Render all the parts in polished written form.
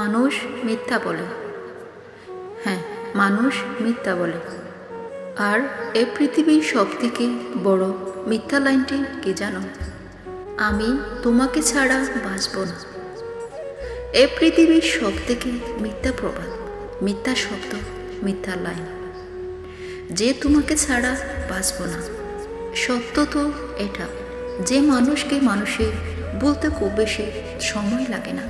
মানুষ মিথ্যা বলে। হ্যাঁ, মানুষ মিথ্যা বলে। আর এই পৃথিবীর সবথেকে বড় মিথ্যা লাইনটি কি জানো? আমি তোমাকে ছাড়া বাঁচব না। এই পৃথিবীর সবথেকে মিথ্যা প্রবাদ, মিথ্যা শব্দ, মিথ্যা লাইন, যে তোমাকে ছাড়া বাঁচব না। সত্য তো এটা যে মানুষকে মানুষের বলতে খুব বেশি সময় লাগে না।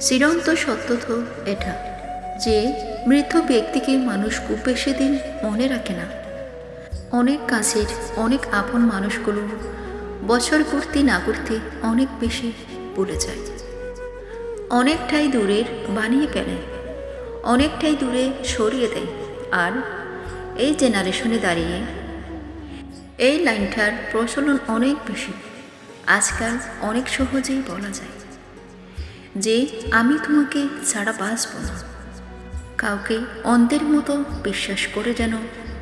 চিরন্ত সত্য তো এটা যে মৃত ব্যক্তিকে মানুষ খুব বেশি দিন মনে রাখে না। অনেক কাছের অনেক আপন মানুষগুলো বছর করতে না করতে অনেক বেশি ভুলে যায়। অনেকটাই দূরের বানিয়ে ফেলে, অনেকটাই দূরে সরিয়ে দেয়। আর এই জেনারেশনে দাঁড়িয়ে এই লাইনটার প্রচলন অনেক বেশি। আজকাল অনেক সহজেই বলা যায় যে আমি তোমাকে ছাড়া বাঁচব না। কাউকে অন্ধের মতো বিশ্বাস করে যেন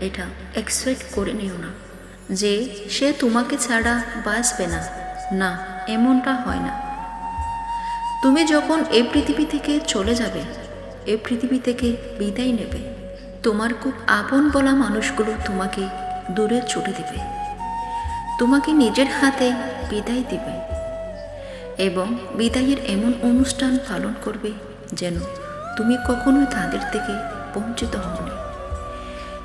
এটা এক্সপেক্ট করে নিও না যে সে তোমাকে ছাড়া বাঁচবে না। না, এমনটা হয় না। তুমি যখন এই পৃথিবী থেকে চলে যাবে, এই পৃথিবী থেকে বিদায় নেবে, তোমার খুব আপন বলা মানুষগুলো তোমাকে দূরে ছুটে দেবে, তোমাকে নিজের হাতে বিদায় দিবে এবং বিদায়ের এমন অনুষ্ঠান পালন করবে যেন তুমি কখনোই তাদের থেকে বঞ্চিত হওনি।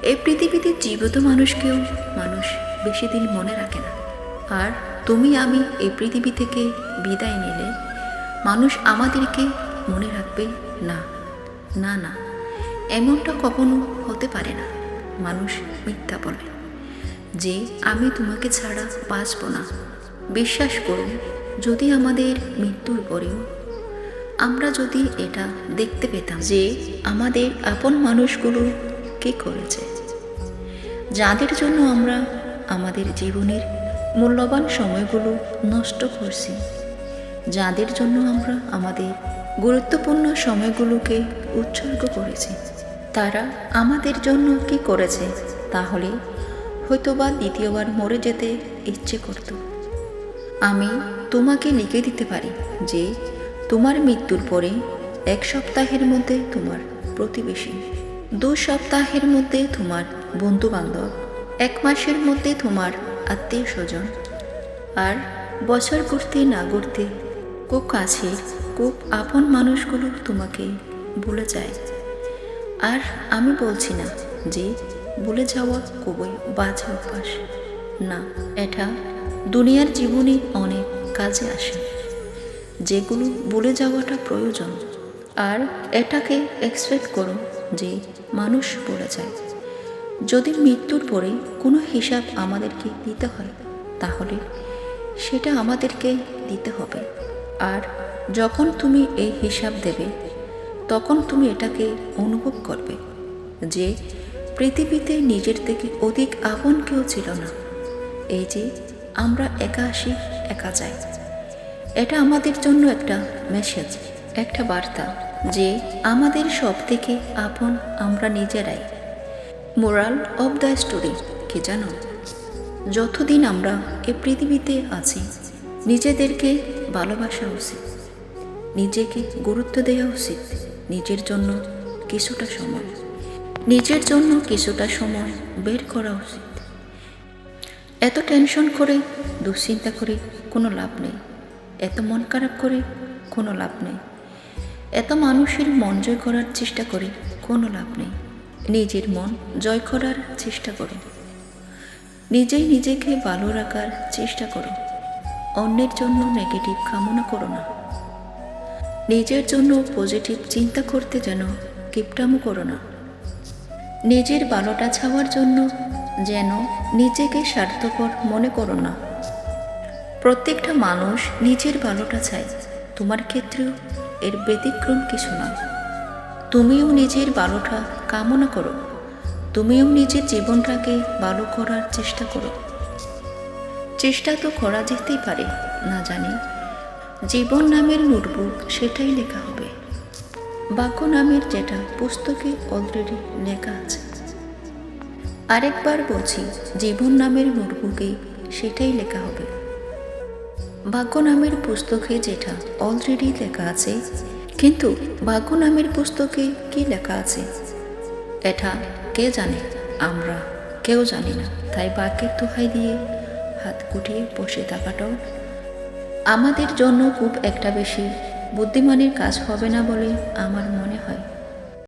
এই পৃথিবীতে জীবিত মানুষকেও মানুষ বেশি দিন মনে রাখে না। আর তুমি আমি এই পৃথিবী থেকে বিদায় নিলে মানুষ আমাদেরকে মনে রাখবে না। না না, এমনটা কখনো হতে পারে না। মানুষ মিথ্যা বলে যে আমি তোমাকে ছাড়া বাঁচব না। বিশ্বাস করুন, যদি আমাদের মৃত্যুর পরেও আমরা যদি এটা দেখতে পেতাম যে আমাদের আপন মানুষগুলো কী করেছে, যাদের জন্য আমরা আমাদের জীবনের মূল্যবান সময়গুলো নষ্ট করছি, যাদের জন্য আমরা আমাদের গুরুত্বপূর্ণ সময়গুলোকে উৎসর্গ করেছি, তারা আমাদের জন্য কি করেছে, তাহলে হয়তোবা দ্বিতীয়বার মরে যেতে ইচ্ছে করত। আমি তোমাকে লিখে দিতে পারি যে তোমার মৃত্যুর পরে 1 সপ্তাহের মধ্যে তোমার প্রতিবেশী, 2 সপ্তাহের মধ্যে তোমার বন্ধু বান্ধব, 1 মাসের মধ্যে তোমার আত্মীয় স্বজন, আর বছর ঘুরতে না ঘুরতে খুব কাছের খুব আপন মানুষগুলো তোমাকে ভুলে যায়। আর আমি বলছি না যে ভুলে যাওয়া খুবই বাজে অভ্যাস, না, এটা দুনিয়ার জীবনে অনেক কাজে আসে, যেগুলো ভুলে যাওয়াটা প্রয়োজন। আর এটাকে এক্সপেক্ট করো যে মানুষ ভুলে যায়। যদি মৃত্যুর পরে কোনো হিসাব আমাদেরকে দিতে হয়, তাহলে সেটা আমাদেরকে দিতে হবে। আর যখন তুমি এই হিসাব দেবে, তখন তুমি এটাকে অনুভব করবে যে পৃথিবীতে নিজের থেকে অধিক আপন কেউ ছিল না। এই যে আমরা একা আসি, একা যাই, এটা আমাদের জন্য একটা মেসেজ, একটা বার্তা যে আমাদের সব থেকে আপন আমরা নিজেরাই। মোরাল অফ দ্য স্টোরি কি জানো? যতদিন আমরা এই পৃথিবীতে আছি, নিজেদেরকে ভালোবাসা উচিত, নিজেকে গুরুত্ব দেওয়া উচিত, নিজের জন্য কিছুটা সময় বের করা উচিত। এত টেনশন করে দুশ্চিন্তা করে কোনো লাভ নেই, এত মন খারাপ করে কোনো লাভ নেই, এত মানুষের মন জয় করার চেষ্টা করে কোনো লাভ নেই। নিজের মন জয় করার চেষ্টা করো, নিজেই নিজেকে ভালো রাখার চেষ্টা করো। অন্যের জন্য নেগেটিভ কামনা করো না, নিজের জন্য পজিটিভ চিন্তা করতে যেন কিপটামো করো না। নিজের ভালোটা চাওয়ার জন্য যেন নিজেকে স্বার্থপর মনে করো না। প্রত্যেকটা মানুষ নিজের ভালোটা চায়, তোমার ক্ষেত্রেও এর ব্যতিক্রম কিছু নয়। তুমিও নিজের ভালোটা কামনা করো, তুমিও নিজের জীবনটাকে ভালো করার চেষ্টা করো। চেষ্টা তো করা যেতেই পারে, না জানি জীবন নামের নোটবুক সেটাই লেখা হবে, বাক্য নামের যেটা পুস্তকে অলরেডি লেখা আছে। আরেকবার বলছি, জীবন নামের নোটবুকে সেটাই লেখা হবে, ভাগ্য নামের পুস্তকে যেটা অলরেডি লেখা আছে কিন্তু ভাগ্য নামের পুস্তকে কি লেখা আছে এটা কে জানে? আমরা কেউ জানি না। তাই ভাগ্যের দোহাই দিয়ে হাত গুটিয়ে বসে থাকাটাও আমাদের জন্য খুব একটা বেশি বুদ্ধিমানের কাজ হবে না বলে আমার মনে হয়।